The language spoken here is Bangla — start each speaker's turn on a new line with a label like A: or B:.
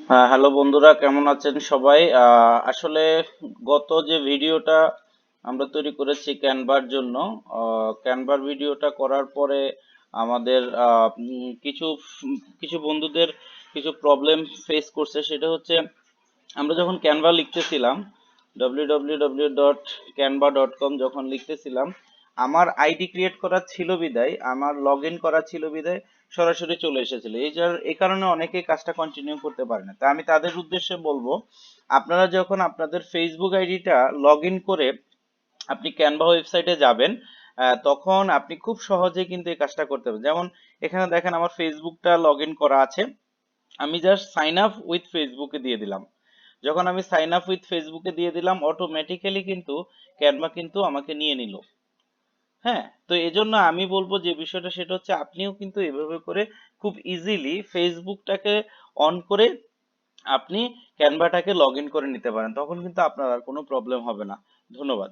A: হ্যালো বন্ধুরা, কেমন আছেন সবাই? আসলে গত যে ভিডিওটা আমরা তৈরি করেছি ক্যানভার জন্য, ক্যানভার ভিডিওটা করার পরে আমাদের কিছু বন্ধুদের কিছু প্রবলেম ফেস করছে। সেটা হচ্ছে, আমরা যখন ক্যানভা লিখতেছিলাম, www.canva.com যখন লিখতেছিলাম, আমার আইডি ক্রিয়েট করা ছিল বিদায়, আমার লগ ইন করা ছিল বিদায় সরাসরি চলে এসেছিল। এই কারণে অনেকেই কাজটা কন্টিনিউ করতে পারে না। তা আমি তাদের উদ্দেশ্যে বলবো, আপনারা যখন আপনাদের ফেসবুক আইডিটা লগ ইন করে আপনি ক্যানভা ওয়েবসাইটে যাবেন, তখন আপনি খুব সহজে কিন্তু এই কাজটা করতে পারবেন। যেমন এখানে দেখেন, আমার ফেসবুকটা লগ ইন করা আছে, আমি জাস্ট সাইন আপ উইথ ফেসবুকে দিয়ে দিলাম। যখন আমি সাইন আপ উইথ ফেসবুকে দিয়ে দিলাম, অটোমেটিক্যালি কিন্তু ক্যানভা কিন্তু আমাকে নিয়ে নিল। হ্যাঁ, তো এজন্য আমি বলবো যে বিষয়টা, সেটা হচ্ছে আপনিও কিন্তু এভাবে করে খুব ইজিলি ফেসবুকটাকে অন করে আপনি ক্যানভাটাকে লগ ইন করে নিতে পারেন, তখন কিন্তু আপনার আর কোনো প্রবলেম হবে না। ধন্যবাদ।